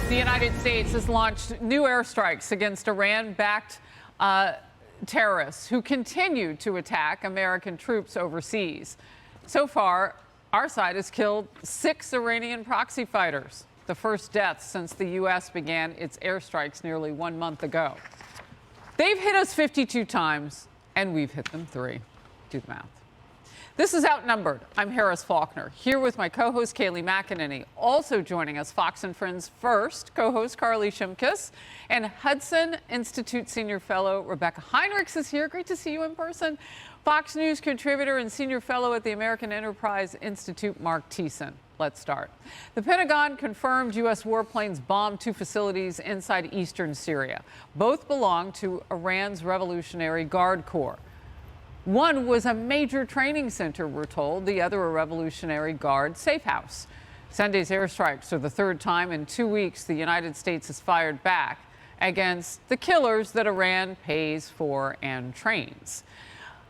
The United States has launched new airstrikes against Iran-backed terrorists who continue to attack American troops overseas. So far, our side has killed 6 Iranian proxy fighters, the first death since the U.S. began its airstrikes nearly 1 month ago. They've hit us 52 times, and we've hit them 3. Do the math. This is Outnumbered. I'm Harris Faulkner, here with my co-host Kayleigh McEnany. Also joining us, Fox & Friends First co-host Carly Shimkus, and Hudson Institute Senior Fellow Rebecca Heinrichs is here. Great to see you in person. Fox News contributor and Senior Fellow at the American Enterprise Institute, Mark Thiessen. Let's start. The Pentagon confirmed U.S. warplanes bombed 2 facilities inside eastern Syria. Both belong to Iran's Revolutionary Guard Corps. One was a major training center, we're told, the other a Revolutionary Guard safe house. Sunday's airstrikes are the 3rd time in 2 weeks the United States has fired back against the killers that Iran pays for and trains.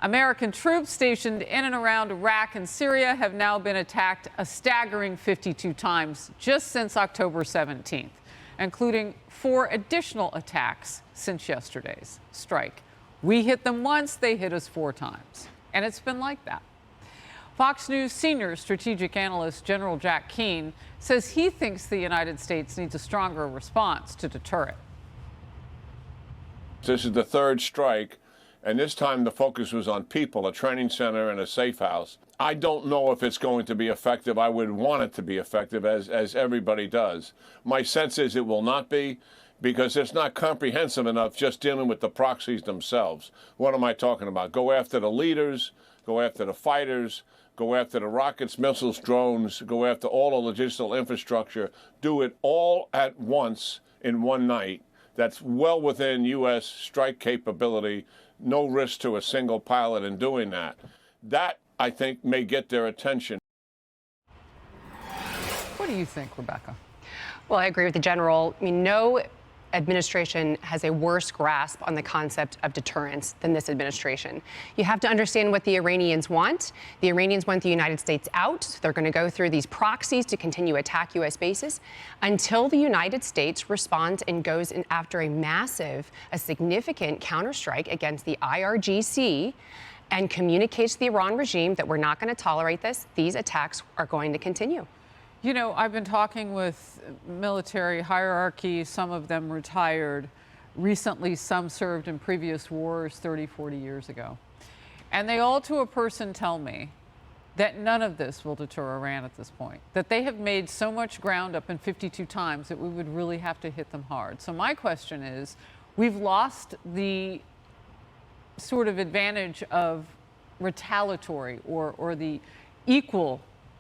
American troops stationed in and around Iraq and Syria have now been attacked a staggering 52 times just since October 17th, including 4 additional attacks since yesterday's strike. We hit them once, they hit us 4 times. And it's been like that. Fox News senior strategic analyst General Jack Keane says he thinks the United States needs a stronger response to deter it. This is the 3rd strike, and this time the focus was on people, a training center and a safe house. I don't know if it's going to be effective. I would want it to be effective, as everybody does. My sense is it will not be, because it's not comprehensive enough just dealing with the proxies themselves. What am I talking about? Go after the leaders, go after the fighters, go after the rockets, missiles, drones, go after all the logistical infrastructure. Do it all at once in one night. That's well within U.S. strike capability. No risk to a single pilot in doing that. That, I think, may get their attention. What do you think, Rebecca? Well, I agree with the general. I mean, no administration has a worse grasp on the concept of deterrence than this administration. You have to understand what the Iranians want. The Iranians want the United States out. So they're going to go through these proxies to continue to attack U.S. bases until the United States responds and goes in after a significant counterstrike against the IRGC and communicates to the Iran regime that we're not going to tolerate this. These attacks are going to continue. You know, I've been talking with military hierarchy, some of them retired. Recently, some served in previous wars 30, 40 years ago. And they all to a person tell me that none of this will deter Iran at this point, that they have made so much ground up in 52 times that we would really have to hit them hard. So my question is, we've lost the sort of advantage of retaliatory or the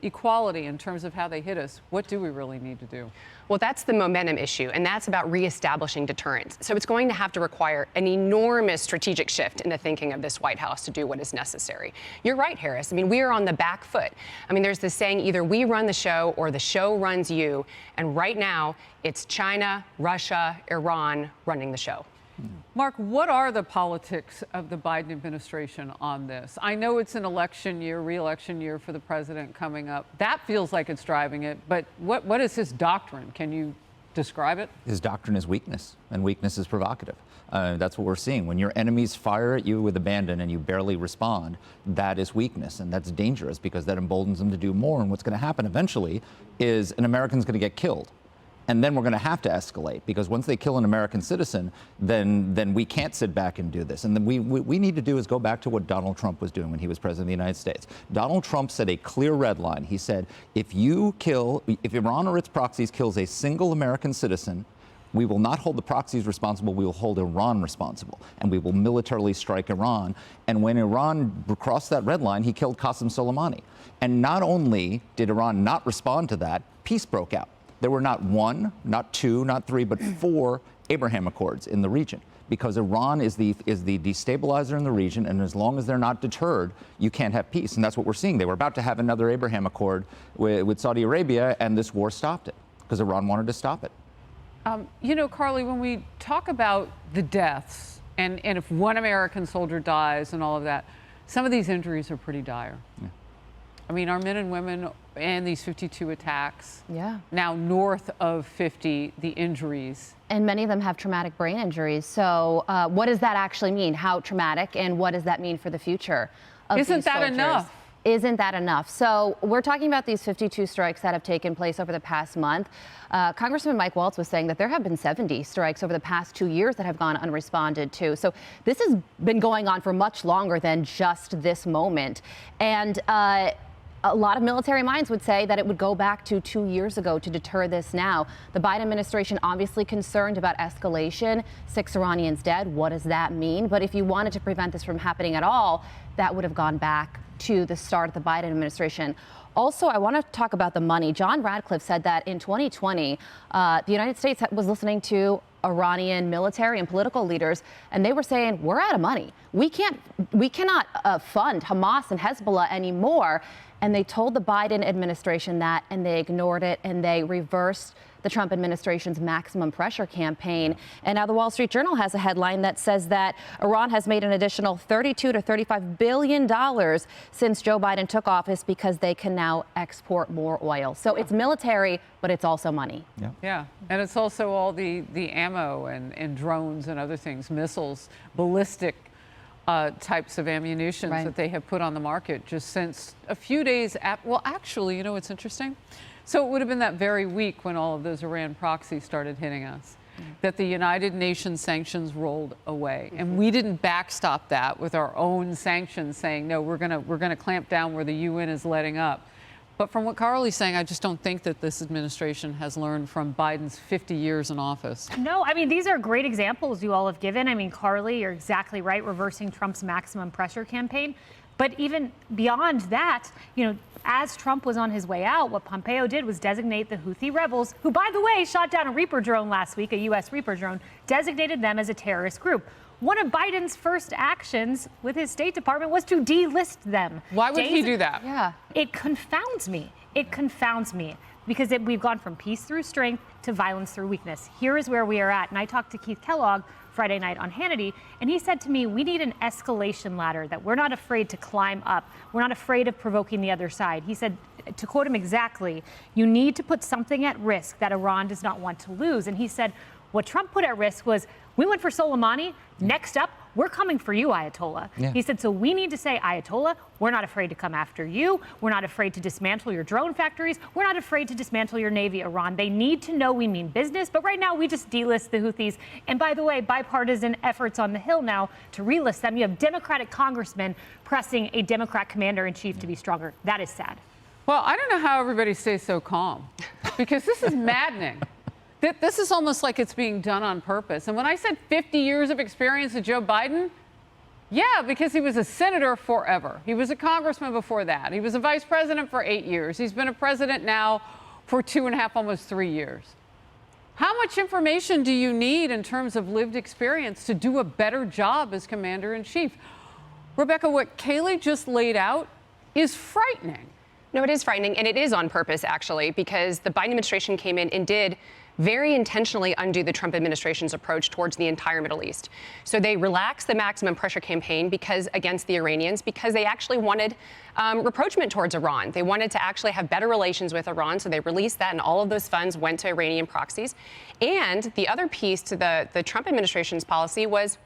equality in terms of how they hit us. What do we really need to do? Well, that's the momentum issue, and that's about reestablishing deterrence. So it's going to have to require an enormous strategic shift in the thinking of this White House to do what is necessary. You're right, Harris. I mean, we are on the back foot. I mean, there's this saying, either we run the show or the show runs you. And right now, it's China, Russia, Iran running the show. Mark, what are the politics of the Biden administration on this? I know it's an election year, re-election year for the president coming up. That feels like it's driving it, but what is his doctrine? Can you describe it? His doctrine is weakness, and weakness is provocative. That's what we're seeing. When your enemies fire at you with abandon and you barely respond, that is weakness, and that's dangerous because that emboldens them to do more. And what's going to happen eventually is an American's going to get killed. And then we're going to have to escalate, because once they kill an American citizen, then we can't sit back and do this. And then we need to do is go back to what Donald Trump was doing when he was president of the United States. Donald Trump set a clear red line. He said, if Iran or its proxies kills a single American citizen, we will not hold the proxies responsible, we will hold Iran responsible, and we will militarily strike Iran. And when Iran crossed that red line, he killed Qasem Soleimani. And not only did Iran not respond to that, peace broke out. There were not 1, not 2, not 3, but 4 Abraham Accords in the region, because Iran is the destabilizer in the region, and as long as they're not deterred, you can't have peace. And that's what we're seeing. They were about to have another Abraham Accord with Saudi Arabia, and this war stopped it, because Iran wanted to stop it. You know, Carly, when we talk about the deaths, and if one American soldier dies and all of that, some of these injuries are pretty dire. Yeah. I mean, our men and women and these 52 attacks. Yeah. Now north of 50, the injuries. And many of them have traumatic brain injuries. So what does that actually mean? How traumatic, and what does that mean for the future of Isn't these that soldiers? enough? Isn't that enough? So we're talking about these 52 strikes that have taken place over the past month. Congressman Mike Waltz was saying that there have been 70 strikes over the past 2 years that have gone unresponded to. So this has been going on for much longer than just this moment. And a lot of military minds would say that it would go back to 2 years ago to deter this now. The Biden administration obviously concerned about escalation. 6 Iranians dead. What does that mean? But if you wanted to prevent this from happening at all, that would have gone back to the start of the Biden administration. Also, I want to talk about the money. John Radcliffe said that in 2020, the United States was listening to Iranian military and political leaders, and they were saying, we're out of money. We cannot fund Hamas and Hezbollah anymore. And they told the Biden administration that, and they ignored it, and they reversed the Trump administration's maximum pressure campaign. And now the Wall Street Journal has a headline that says that Iran has made an additional $32 to $35 billion since Joe Biden took office because they can now export more oil. So it's military, but it's also money. Yeah, and it's also all the ammo and drones and other things, missiles, ballistic types of ammunition that they have put on the market just since a few days after. Well, actually, you know what's interesting? So it would have been that very week when all of those Iran proxies started hitting us that the United Nations sanctions rolled away. And we didn't backstop that with our own sanctions saying, no, we're gonna clamp down where the UN is letting up. But from what Carly's saying, I just don't think that this administration has learned from Biden's 50 years in office. No, I mean, these are great examples you all have given. I mean, Carly, you're exactly right, reversing Trump's maximum pressure campaign. But even beyond that, you know, as Trump was on his way out, what Pompeo did was designate the Houthi rebels, who, by the way, shot down a Reaper drone last week, a U.S. Reaper drone, designated them as a terrorist group. One of Biden's first actions with his State Department was to delist them. Why would he do that? Yeah. It confounds me. It confounds me because we've gone from peace through strength to violence through weakness. Here is where we are at. And I talked to Keith Kellogg Friday night on Hannity, and he said to me, we need an escalation ladder that we're not afraid to climb up. We're not afraid of provoking the other side. He said, to quote him exactly, you need to put something at risk that Iran does not want to lose. And he said, what Trump put at risk was, we went for Soleimani. Next up, we're coming for you, Ayatollah. Yeah. He said, so we need to say, Ayatollah, we're not afraid to come after you. We're not afraid to dismantle your drone factories. We're not afraid to dismantle your Navy, Iran. They need to know we mean business. But right now, we just delist the Houthis. And by the way, bipartisan efforts on the Hill now to relist them. You have Democratic congressmen pressing a Democrat commander-in-chief to be stronger. That is sad. Well, I don't know how everybody stays so calm, because this is maddening. This is almost like it's being done on purpose. And when I said 50 years of experience with Joe Biden, yeah, because he was a senator forever. He was a congressman before that. He was a vice president for 8 years. He's been a president now for 2.5, almost 3 years. How much information do you need in terms of lived experience to do a better job as commander-in-chief? Rebecca, what Kayleigh just laid out is frightening. No, it is frightening, and it is on purpose, actually, because the Biden administration came in and did very intentionally undo the Trump administration's approach towards the entire Middle East. So they relaxed the maximum pressure campaign against the Iranians because they actually wanted rapprochement towards Iran. They wanted to actually have better relations with Iran, so they released that, and all of those funds went to Iranian proxies. And the other piece to the Trump administration's policy was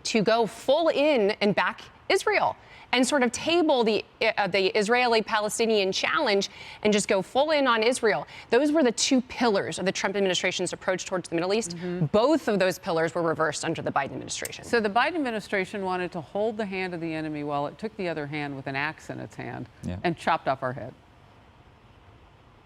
to go full in and back Israel and sort of table the Israeli-Palestinian challenge and just go full in on Israel. Those were the two pillars of the Trump administration's approach towards the Middle East. Both of those pillars were reversed under the Biden administration. So the Biden administration wanted to hold the hand of the enemy while it took the other hand with an axe in its hand and chopped off our head.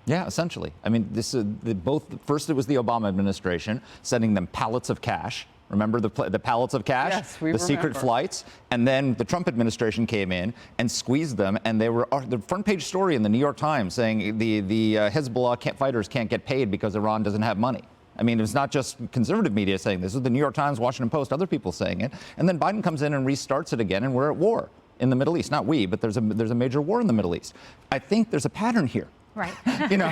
Yeah, essentially. I mean, first it was the Obama administration sending them pallets of cash. Remember the pallets of cash? Yes, we the secret remember. flights? And then the Trump administration came in and squeezed them, and they were the front page story in the New York Times saying the Hezbollah fighters can't get paid because Iran doesn't have money. I mean, it's not just conservative media saying this. It was the New York Times, Washington Post, other people saying it. And then Biden comes in and restarts it again, and we're at war in the Middle East. Not we, but there's a major war in the Middle East. I think there's a pattern here. Right. You know,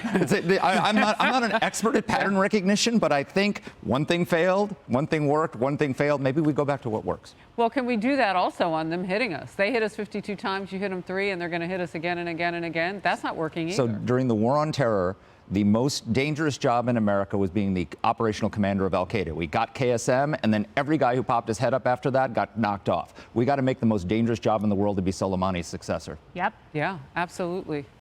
I'm not an expert at pattern recognition, but I think one thing failed, one thing worked, one thing failed. Maybe we go back to what works. Well, can we do that also on them hitting us? They hit us 52 times, you hit them 3, and they're going to hit us again and again and again. That's not working either. So during the war on terror, the most dangerous job in America was being the operational commander of al-Qaeda. We got KSM, and then every guy who popped his head up after that got knocked off. We got to make the most dangerous job in the world to be Soleimani's successor. Yep. Yeah, absolutely.